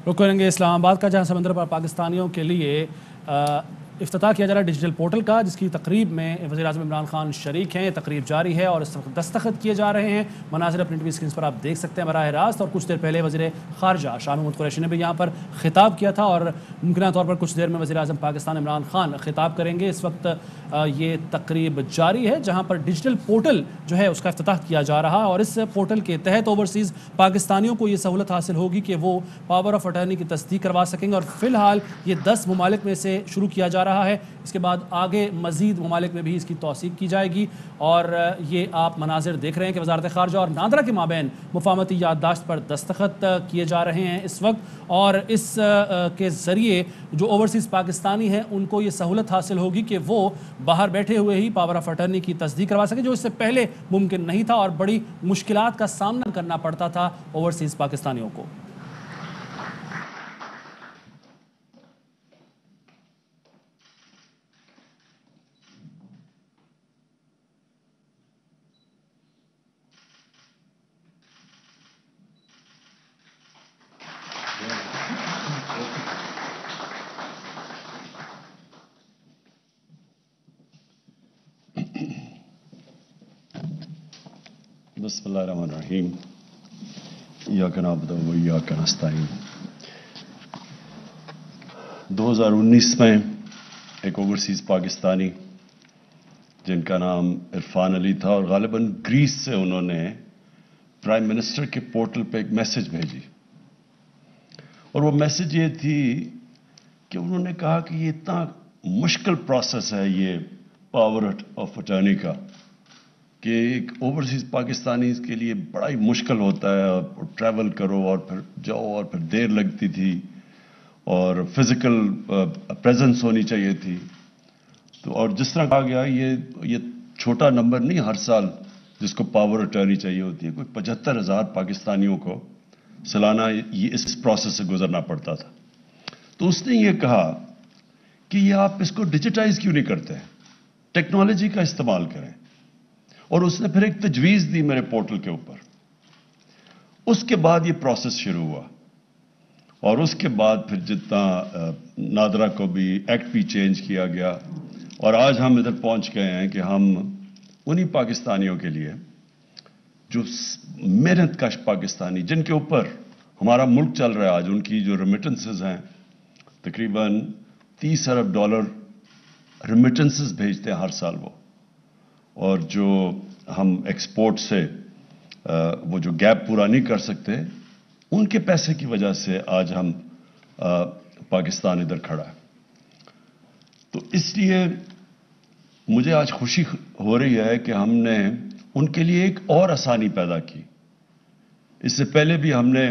रुक करेंगे इस्लामाबाद का, जहां समंदर पर पाकिस्तानियों के लिए इफ्तिताह किया जा रहा है डिजिटल पोर्टल का, जिसकी तकरीब में वज़ीर-ए-आज़म इमरान खान शरीक हैं। तकरीब जारी है और इस वक्त दस्तखत किए जा रहे हैं। मनाज़िर अपनी टीवी स्क्रीन पर आप देख सकते हैं बराह रास्त। और कुछ देर पहले वज़ीर ख़ारजा शाह महमूद कुरैशी ने भी यहाँ पर ख़िताब किया था और मुमकिन तौर पर कुछ देर में वज़ीर-ए-आज़म पाकिस्तान इमरान खान ख़िताब करेंगे। इस वक्त ये तकरीब जारी है जहाँ पर डिजिटल पोर्टल जो है उसका इफ्तिताह किया जा रहा है और इस पोर्टल के तहत ओवरसीज़ पाकिस्तानियों को ये सहूलत हासिल होगी कि वो पावर ऑफ अटर्नी की तस्दीक करवा सकेंगे। और फ़िलहाल ये 10 ममालिक में से शुरू किया जा रहा है। इसके बाद आगे मज़ीद ममालिक में भी इसकी तौसीक की जाएगी। और ये आप मनाजिर देख रहे हैं कि वज़ारत ख़ारजा और नादरा के माबैन मुफ़ाहमती याददाश्त पर दस्तखत किए जा रहे हैं इस वक्त। और इस के ज़रिए जो ओवरसीज़ पाकिस्तानी हैं उनको ये सहूलत हासिल होगी कि वो बाहर बैठे हुए ही पावर ऑफ अटर्नी की तस्दीक करवा सकें, जो इससे पहले मुमकिन नहीं था और बड़ी मुश्किलात का सामना करना पड़ता था ओवरसीज़ पाकिस्तानियों को। बिस्मिल्लाहिर्रहमानिर्रहीम। इय्याका नअबुदु व इय्याका नस्तईन। 2019 में एक ओवरसीज़ पाकिस्तानी जिनका नाम इरफान अली था और गालिबन ग्रीस से उन्होंने प्राइम मिनिस्टर के पोर्टल पे एक मैसेज भेजी और वो मैसेज ये थी कि उन्होंने कहा कि ये इतना मुश्किल प्रोसेस है ये पावर ऑफ अटर्नी का कि एक ओवरसीज़ पाकिस्तानी के लिए बड़ा ही मुश्किल होता है। और ट्रैवल करो और फिर जाओ और फिर देर लगती थी और फिज़िकल प्रेजेंस होनी चाहिए थी। तो और जिस तरह कहा गया ये छोटा नंबर नहीं हर साल जिसको पावर अटर्नी चाहिए होती है। कोई 75,000 पाकिस्तानियों को सालाना ये इस प्रोसेस से गुजरना पड़ता था। तो उसने ये कहा कि ये आप इसको डिजिटाइज क्यों नहीं करते, टेक्नोलॉजी का इस्तेमाल करें। और उसने फिर एक तजवीज़ दी मेरे पोर्टल के ऊपर। उसके बाद ये प्रोसेस शुरू हुआ और उसके बाद फिर जितना नादरा को भी एक्ट भी चेंज किया गया और आज हम इधर पहुंच गए हैं कि हम उन्हीं पाकिस्तानियों के लिए जो मेहनत कश पाकिस्तानी जिनके ऊपर हमारा मुल्क चल रहा है आज, उनकी जो रेमिटेंसेस हैं तकरीबन $30 अरब रेमिटेंसेस भेजते हैं हर साल वो। और जो हम एक्सपोर्ट से वो जो गैप पूरा नहीं कर सकते उनके पैसे की वजह से आज हम पाकिस्तान इधर खड़ा है। तो इसलिए मुझे आज खुशी हो रही है कि हमने उनके लिए एक और आसानी पैदा की। इससे पहले भी हमने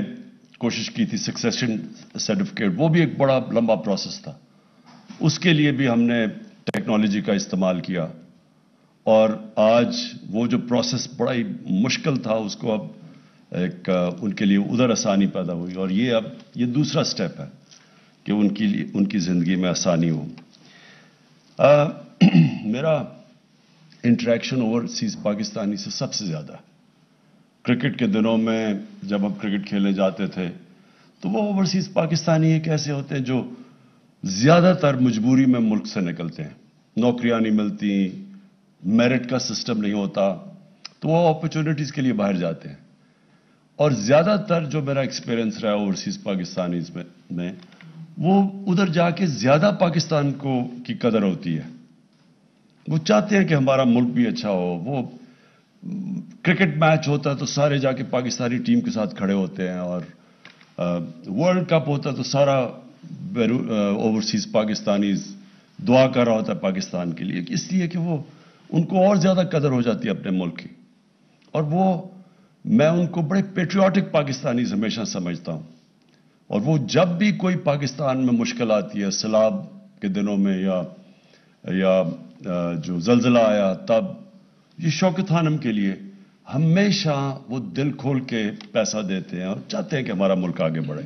कोशिश की थी सक्सेशन सर्टिफिकेट, वो भी एक बड़ा लंबा प्रोसेस था। उसके लिए भी हमने टेक्नोलॉजी का इस्तेमाल किया और आज वो जो प्रोसेस बड़ा ही मुश्किल था उसको अब एक उनके लिए उधर आसानी पैदा हुई। और ये अब ये दूसरा स्टेप है कि उनकी ज़िंदगी में आसानी हो। मेरा इंटरेक्शन ओवरसीज़ पाकिस्तानी से सबसे ज़्यादा क्रिकेट के दिनों में जब हम क्रिकेट खेलने जाते थे तो वो ओवरसीज़ पाकिस्तानी एक ऐसे होते हैं जो ज़्यादातर मजबूरी में मुल्क से निकलते हैं, नौकरियां नहीं मिलती, मेरिट का सिस्टम नहीं होता, तो वो अपॉर्चुनिटीज़ के लिए बाहर जाते हैं। और ज़्यादातर जो मेरा एक्सपीरियंस रहा ओवरसीज़ पाकिस्तानीज़ में वो उधर जाके ज़्यादा पाकिस्तान को की कदर होती है। वो चाहते हैं कि हमारा मुल्क भी अच्छा हो। वो क्रिकेट मैच होता है तो सारे जाके पाकिस्तानी टीम के साथ खड़े होते हैं और वर्ल्ड कप होता है तो सारा ओवरसीज़ पाकिस्तानीज़ दुआ कर रहा होता है पाकिस्तान के लिए, इसलिए कि वो उनको और ज़्यादा कदर हो जाती है अपने मुल्क की। और वो मैं उनको बड़े पेट्रियाटिक पाकिस्तानीज़ हमेशा समझता हूँ। और वो जब भी कोई पाकिस्तान में मुश्किल आती है, सैलाब के दिनों में या जो ज़लज़ला आया तब, ये शौकत खानम के लिए हमेशा वो दिल खोल के पैसा देते हैं और चाहते हैं कि हमारा मुल्क आगे बढ़े।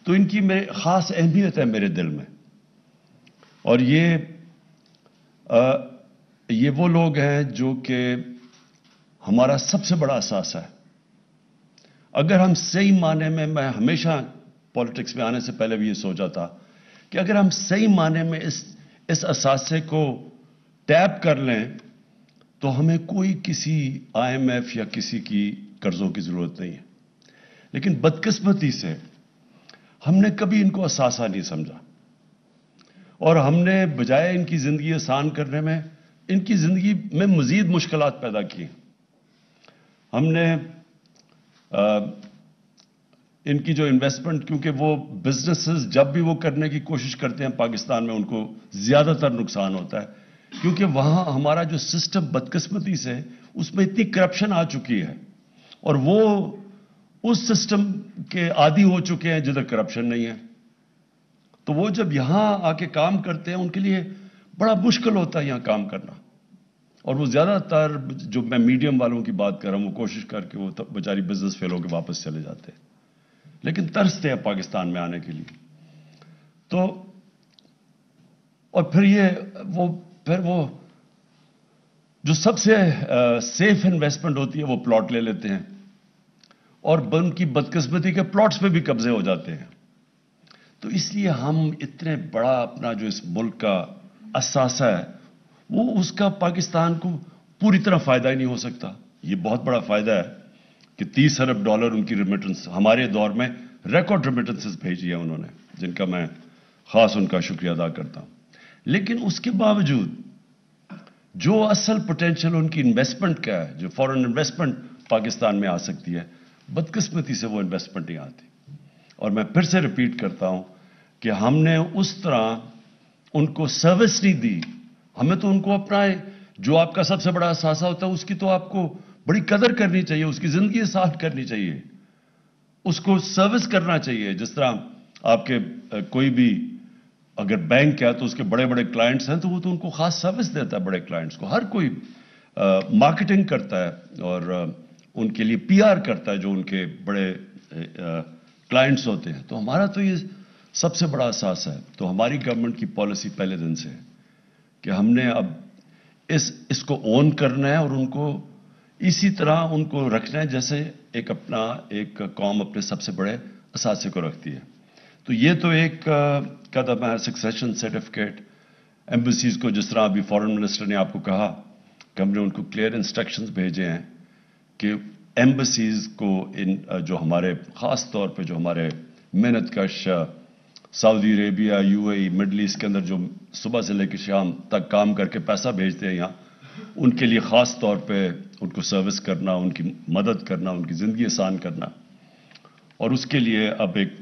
तो इनकी मेरे ख़ास अहमियत है मेरे दिल में। और ये वो लोग हैं जो कि हमारा सबसे बड़ा असासा है। अगर हम सही माने में, मैं हमेशा پالیٹکس میں آنے سے پہلے بھی یہ سوچا تھا کہ اگر ہم صحیح معنی میں اس اثاثے کو ٹیپ کر لیں تو ہمیں کوئی کسی IMF یا کسی کی قرضوں کی ضرورت نہیں ہے. لیکن بدقسمتی سے ہم نے کبھی ان کو اثاثہ نہیں سمجھا اور ہم نے بجائے ان کی زندگی آسان کرنے میں ان کی زندگی میں مزید مشکلات پیدا کی. ہم نے ان کی جو انویسٹمنٹ، کیونکہ وہ بزنسز جب بھی وہ کرنے کی کوشش کرتے ہیں پاکستان میں ان کو زیادہ تر نقصان ہوتا ہے، کیونکہ وہاں ہمارا جو سسٹم بدقسمتی سے اس میں اتنی کرپشن آ چکی ہے اور وہ اس سسٹم کے عادی ہو چکے ہیں جدھر کرپشن نہیں ہے. تو وہ جب یہاں آ کے کام کرتے ہیں ان کے لیے بڑا مشکل ہوتا ہے یہاں کام کرنا. اور وہ زیادہ تر جو میں میڈیم والوں کی بات کر رہا ہوں وہ کوشش کر کے وہ بیچاری بزنس فیل ہو کے واپس چلے جاتے ہیں، لیکن ترستے ہیں پاکستان میں آنے کے لیے. تو اور پھر وہ جو سب سے سیف انویسٹمنٹ ہوتی ہے وہ پلاٹ لے لیتے ہیں اور ان کی بدقسمتی کے پلاٹس پہ بھی قبضے ہو جاتے ہیں. تو اس لیے ہم اتنے بڑا اپنا جو اس ملک کا اثاثہ ہے وہ اس کا پاکستان کو پوری طرح فائدہ ہی نہیں ہو سکتا. یہ بہت بڑا فائدہ ہے کہ $30 ارب ان کی ریمیٹنس ہمارے دور میں ریکارڈ ریمیٹنسز بھیجی ہیں انہوں نے، جن کا میں خاص ان کا شکریہ ادا کرتا ہوں. لیکن اس کے باوجود جو اصل پوٹینشیل ان کی انویسٹمنٹ کا ہے، جو فورن انویسٹمنٹ پاکستان میں آ سکتی ہے، بدقسمتی سے وہ انویسٹمنٹ نہیں آتی. اور میں پھر سے ریپیٹ کرتا ہوں کہ ہم نے اس طرح ان کو سروس نہیں دی. ہمیں تو ان کو اپنا جو آپ کا سب سے بڑا اثاثہ ہوتا ہے اس کی تو آپ کو بڑی قدر کرنی چاہیے، اس کی زندگی آسان کرنی چاہیے، اس کو سروس کرنا چاہیے. جس طرح آپ کے کوئی بھی اگر بینک ہے تو اس کے بڑے بڑے کلائنٹس ہیں تو وہ تو ان کو خاص سروس دیتا ہے. بڑے کلائنٹس کو ہر کوئی مارکیٹنگ کرتا ہے اور ان کے لیے PR کرتا ہے جو ان کے بڑے کلائنٹس ہوتے ہیں. تو ہمارا تو یہ سب سے بڑا اثاثہ ہے. تو ہماری گورنمنٹ کی پالیسی پہلے دن سے ہے کہ ہم نے اب اس کو اون کرنا ہے اور ان کو اسی طرح ان کو رکھنا ہے جیسے ایک قوم اپنے سب سے بڑے اثاثے کو رکھتی ہے. تو یہ تو ایک قدم ہے. سکسیشن سرٹیفکیٹ ایمبیسیز کو، جس طرح ابھی فارن منسٹر نے آپ کو کہا کہ ہم نے ان کو کلیئر انسٹرکشنز بھیجے ہیں کہ ایمبیسیز کو جو ہمارے خاص طور پہ جو ہمارے محنت کش سعودی عربیہ، UAE، مڈل ایسٹ کے اندر جو صبح سے لے کے شام تک کام کر کے پیسہ بھیجتے ہیں یہاں، ان کے لیے خاص طور پہ ان کو سروس کرنا، ان کی مدد کرنا، ان کی زندگی آسان کرنا. اور اس کے لیے اب ایک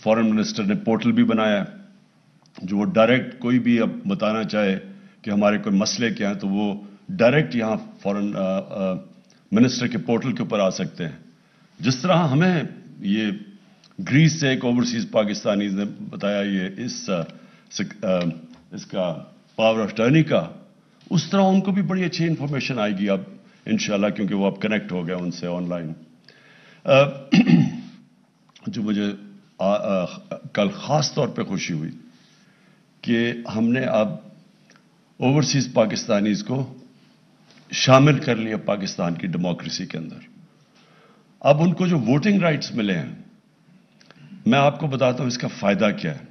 فارن منسٹر نے پورٹل بھی بنایا ہے جو وہ ڈائریکٹ کوئی بھی اب بتانا چاہے کہ ہمارے کوئی مسئلے کیا ہیں تو وہ ڈائریکٹ یہاں فارن منسٹر کے پورٹل کے اوپر آ سکتے ہیں. جس طرح ہمیں یہ گریس سے ایک اوورسیز پاکستانیز نے بتایا یہ اس کا پاور آف ٹرنی کا، اس طرح ان کو بھی بڑی اچھی انفارمیشن آئے گی اب انشاءاللہ، کیونکہ وہ اب کنیکٹ ہو گیا ان سے آن لائن. جو مجھے کل خاص طور پہ خوشی ہوئی کہ ہم نے اب اوورسیز پاکستانیز کو شامل کر لیا پاکستان کی ڈیموکریسی کے اندر. اب ان کو جو ووٹنگ رائٹس ملے ہیں، میں آپ کو بتاتا ہوں اس کا فائدہ کیا ہے.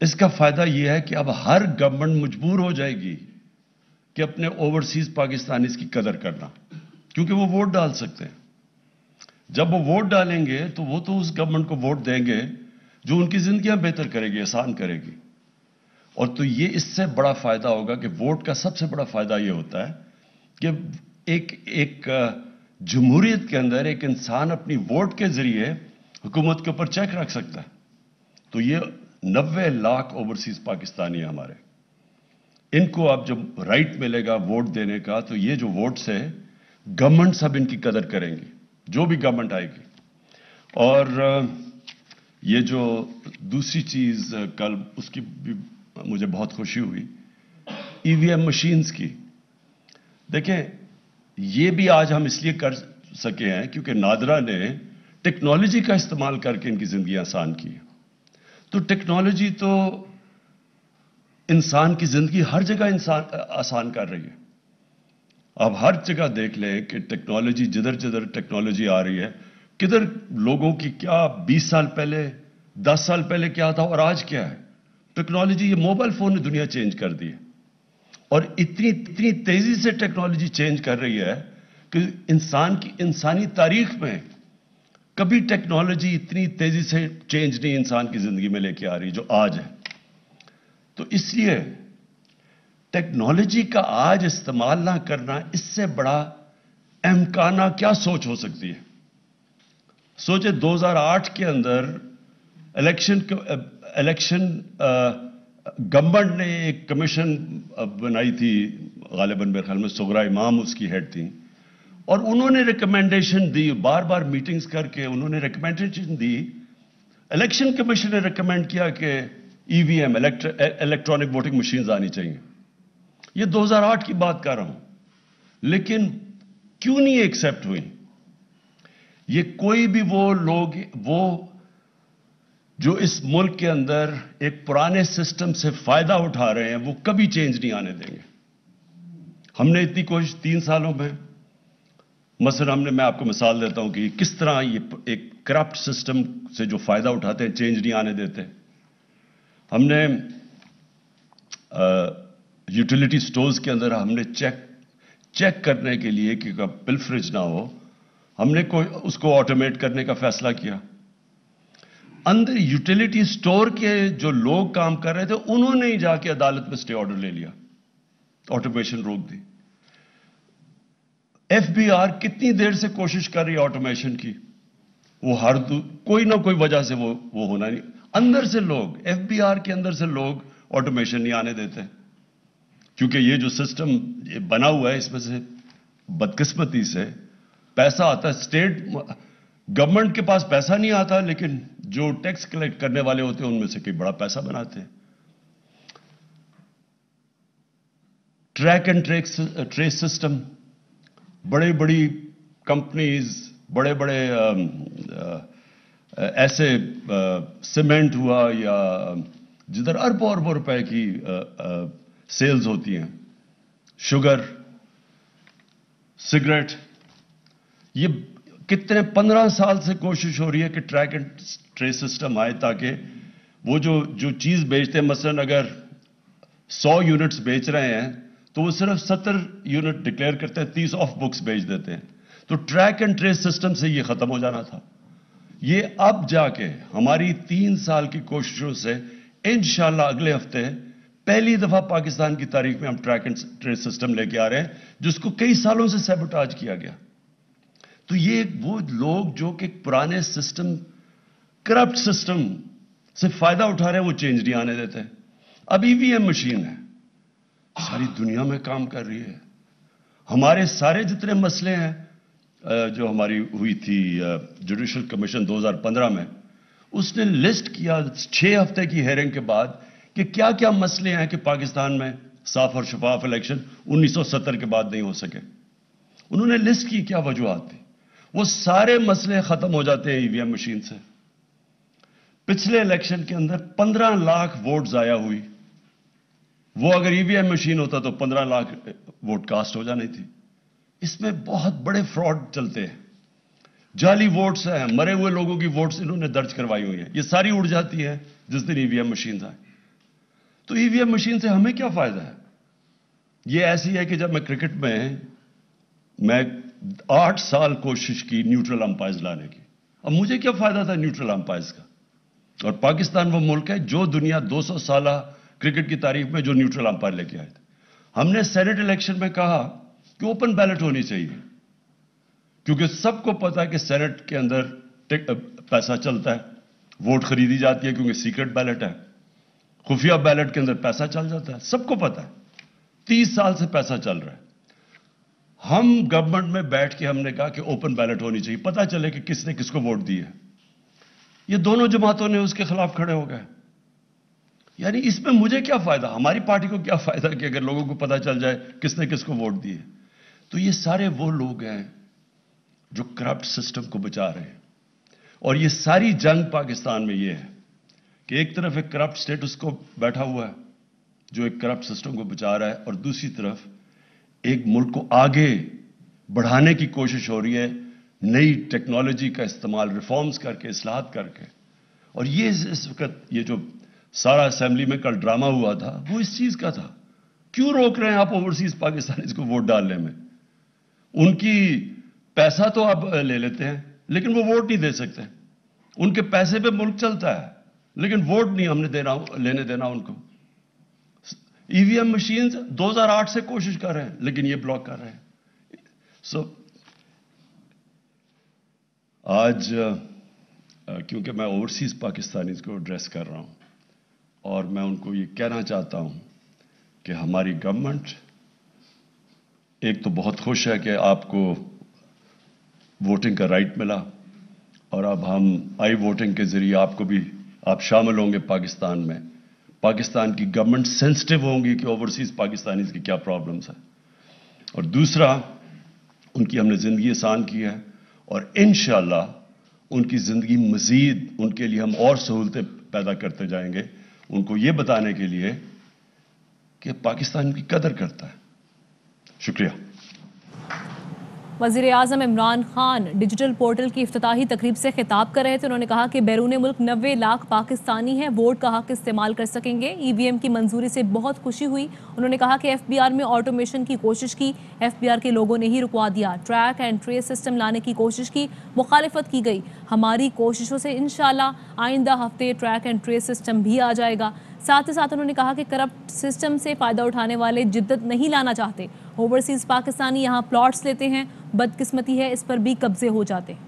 اس کا فائدہ یہ ہے کہ اب ہر گورنمنٹ مجبور ہو جائے گی کہ اپنے اوورسیز پاکستانیز کی قدر کرنا، کیونکہ وہ ووٹ ڈال سکتے ہیں. جب وہ ووٹ ڈالیں گے تو وہ تو اس گورنمنٹ کو ووٹ دیں گے جو ان کی زندگیاں بہتر کرے گی، آسان کرے گی. اور تو یہ اس سے بڑا فائدہ ہوگا کہ ووٹ کا سب سے بڑا فائدہ یہ ہوتا ہے کہ ایک جمہوریت کے اندر ایک انسان اپنی ووٹ کے ذریعے حکومت کے اوپر چیک رکھ سکتا ہے. تو یہ 90 لاکھ اوورسیز پاکستانی ہیں ہمارے، ان کو اب جب رائٹ ملے گا ووٹ دینے کا تو یہ جو ووٹ سے گورنمنٹ سب ان کی قدر کریں گی، جو بھی گورنمنٹ آئے گی. اور یہ جو دوسری چیز کل اس کی بھی مجھے بہت خوشی ہوئی، EVM مشینز کی. دیکھیں یہ بھی آج ہم اس لیے کر سکے ہیں کیونکہ نادرا نے ٹیکنالوجی کا استعمال کر کے ان کی زندگی آسان کی. تو ٹیکنالوجی تو انسان کی زندگی ہر جگہ آسان کر رہی ہے. اب ہر جگہ دیکھ لیں کہ ٹیکنالوجی جدھر جدھر ٹیکنالوجی آ رہی ہے، کدھر لوگوں کی کیا 20 سال پہلے 10 साल पहले क्या था और आज क्या है? टेक्नोलॉजी, ये मोबाइल फोन ने दुनिया चेंज कर दी है और इतनी तेजी से टेक्नोलॉजी चेंज कर रही है कि इंसानी तारीख में कभी टेक्नोलॉजी इतनी तेजी से चेंज नहीं इंसान की जिंदगी में लेके आ रही जो आज है। तो इसलिए टेक्नोलॉजी का आज इस्तेमाल ना करना, इससे बड़ा अहमकाना क्या सोच हो सकती है? सोचे 2008 के अंदर इलेक्शन गवर्नमेंट ने एक कमीशन बनाई थी, गालिबन मेरे ख्याल में सुगरा इमाम उसकी हेड थी, और उन्होंने रिकमेंडेशन दी, बार बार मीटिंग्स करके उन्होंने रिकमेंडेशन दी। इलेक्शन कमीशन ने रिकमेंड किया कि ईवीएम, इलेक्ट्रॉनिक वोटिंग मशीन्स आनी चाहिए। ये 2008 की बात कर रहा हूं, लेकिन क्यों नहीं एक्सेप्ट हुई? ये कोई भी वो लोग जो इस मुल्क के अंदर एक पुराने सिस्टम से फायदा उठा रहे हैं, वो कभी चेंज नहीं आने देंगे। हमने इतनी कोशिश 3 सालों में, मसलन मैं आपको मिसाल देता हूं कि किस तरह ये एक करप्ट सिस्टम से जो फायदा उठाते हैं चेंज नहीं आने देते। हमने यूटिलिटी स्टोर्स के अंदर हमने चेक करने के लिए कि पिलफरेज ना हो, हमने उसको ऑटोमेट करने का फैसला किया। अंदर यूटिलिटी स्टोर के जो लोग काम कर रहे थे उन्होंने ही जाके अदालत में स्टे ऑर्डर ले लिया, ऑटोमेशन रोक दी। एफबीआर कितनी देर से कोशिश कर रही है ऑटोमेशन की, वो कोई ना कोई वजह से वो होना नहीं। अंदर से लोग, एफबीआर के अंदर से लोग ऑटोमेशन नहीं आने देते, क्योंकि ये जो सिस्टम बना हुआ है इसमें से बदकिस्मती से पैसा आता है। स्टेट गवर्नमेंट के पास पैसा नहीं आता, लेकिन जो टैक्स कलेक्ट करने वाले होते हैं उनमें से कोई बड़ा पैसा बनाते हैं। ट्रैक एंड ट्रेस सिस्टम, बड़ी कंपनीज, बड़े ऐसे सीमेंट हुआ या जिधर अरबों रुपए की सेल्स होती हैं, शुगर, सिगरेट, ये कितने 15 साल से कोशिश हो रही है कि ट्रैक एंड ट्रेस सिस्टम आए, ताकि वो जो चीज बेचते हैं, मसलन अगर 100 यूनिट्स बेच रहे हैं तो वो सिर्फ 70 यूनिट डिक्लेयर करते हैं, 30 ऑफ बुक्स बेच देते हैं। तो ट्रैक एंड ट्रेस सिस्टम से ये खत्म हो जाना था। ये अब जाके हमारी 3 साल की कोशिशों से इंशाल्लाह अगले हफ्ते पहली दफा पाकिस्तान की तारीख में हम ट्रैक एंड ट्रेस सिस्टम लेके आ रहे हैं, जिसको कई सालों से सैबोटाज किया गया। तो ये वो लोग जो कि पुराने सिस्टम, करप्ट सिस्टम से फायदा उठा रहे हैं, वो चेंज नहीं आने देते। अब ईवीएम मशीन है, सारी दुनिया में काम कर रही है। हमारे सारे जितने मसले हैं, जो हमारी हुई थी जुडिशल कमीशन 2015 में, उसने लिस्ट किया 6 हफ्ते की हेयरिंग के बाद कि क्या क्या मसले हैं कि पाकिस्तान में साफ और शफाफ इलेक्शन 1970 के बाद नहीं हो सके। उन्होंने लिस्ट की क्या वजूहत थी, वो सारे मसले खत्म हो जाते हैं ईवीएम मशीन से। पिछले इलेक्शन के अंदर 15 लाख वोट जाया हुई, वो अगर ईवीएम मशीन होता तो 15 लाख वोट कास्ट हो जानी थी। इसमें बहुत बड़े फ्रॉड चलते हैं, जाली वोट्स हैं, मरे हुए लोगों की वोट्स इन्होंने दर्ज करवाई हुई है, ये सारी उड़ जाती है जिस दिन ईवीएम मशीन आए। तो ईवीएम मशीन से हमें क्या फायदा है? ये ऐसी है कि जब मैं क्रिकेट में 8 साल कोशिश की न्यूट्रल अंपायर्स लाने की, अब मुझे क्या फायदा था न्यूट्रल अंपायर्स का? और पाकिस्तान वो मुल्क है जो दुनिया 200 साल क्रिकेट की तारीख में जो न्यूट्रल अंपायर लेके आए थे। हमने सेनेट इलेक्शन में कहा कि ओपन बैलेट होनी चाहिए, क्योंकि सबको पता है कि सेनेट के अंदर पैसा चलता है, वोट खरीदी जाती है, क्योंकि सीक्रेट बैलेट है, खुफिया बैलेट के अंदर पैसा चल जाता है, सबको पता है। 30 साल से पैसा चल रहा है। हम गवर्नमेंट में बैठ के हमने कहा कि ओपन बैलेट होनी चाहिए, पता चले कि किसने किसको वोट दी है। ये दोनों जमातों ने उसके खिलाफ खड़े हो गए। यानी इसमें मुझे क्या फायदा, हमारी पार्टी को क्या फायदा कि अगर लोगों को पता चल जाए किसने किसको वोट दिए। तो ये सारे वो लोग हैं जो करप्ट सिस्टम को बचा रहे हैं। और ये सारी जंग पाकिस्तान में ये है कि एक तरफ एक करप्ट स्टेटस को बैठा हुआ है जो एक करप्ट सिस्टम को बचा रहा है, और दूसरी तरफ एक मुल्क को आगे बढ़ाने की कोशिश हो रही है नई टेक्नोलॉजी का इस्तेमाल, रिफॉर्म्स करके, इस्लाहात करके। اور یہ اس وقت یہ جو سارا اسمبلی میں کل ڈرامہ ہوا تھا وہ اس چیز کا تھا. کیوں روک رہے ہیں آپ اوورسیز پاکستانیز کو ووٹ ڈالنے میں؟ ان کی پیسہ تو آپ لے لیتے ہیں لیکن وہ ووٹ نہیں دے سکتے. ان کے پیسے پہ ملک چلتا ہے لیکن ووٹ نہیں ہم نے لینے دینا ان کو. ای وی ایم مشینز 2008 سے کوشش کر رہے ہیں لیکن یہ بلاک کر رہے ہیں. آج کیونکہ میں اوورسیز پاکستانیز کو ایڈریس کر رہا ہوں اور میں ان کو یہ کہنا چاہتا ہوں کہ ہماری گورنمنٹ ایک تو بہت خوش ہے کہ آپ کو ووٹنگ کا رائٹ ملا اور اب ہم آئی ووٹنگ کے ذریعے آپ شامل ہوں گے پاکستان میں. پاکستان کی گورنمنٹ سینسٹیو ہوں گی کہ اوورسیز پاکستانیز کی کیا پرابلمز ہیں. اور دوسرا ان کی ہم نے زندگی آسان کی ہے اور انشاءاللہ ان کی زندگی مزید ان کے لیے ہم اور سہولتیں پیدا کرتے جائیں گے ان کو یہ بتانے کے لیے کہ پاکستان کی قدر کرتا ہے. شکریہ. وزیر اعظم عمران خان ڈیجیٹل پورٹل کی افتتاحی تقریب سے خطاب کر رہے تھے. انہوں نے کہا کہ بیرون ملک 90 لاکھ پاکستانی ہیں ووٹ کا حق استعمال کر سکیں گے. ای وی ایم کی منظوری سے بہت خوشی ہوئی. انہوں نے کہا کہ ایف بی آر میں آٹومیشن کی کوشش کی, ایف بی آر کے لوگوں نے ہی رکوا دیا. ٹریک اینڈ ٹریس سسٹم لانے کی کوشش کی, مخالفت کی گئی. ہماری کوششوں سے انشاءاللہ آئندہ ہفتے ٹریک اینڈ ٹریس سسٹم بھی آ جائے گا. ساتھ ہی ساتھ انہوں نے کہا کہ کرپٹ سسٹم سے فائدہ اٹھانے والے جدت نہیں لانا چاہتے. اوورسیز پاکستانی یہاں پلاٹس لیتے ہیں, بدقسمتی ہے اس پر بھی قبضے ہو جاتے ہیں.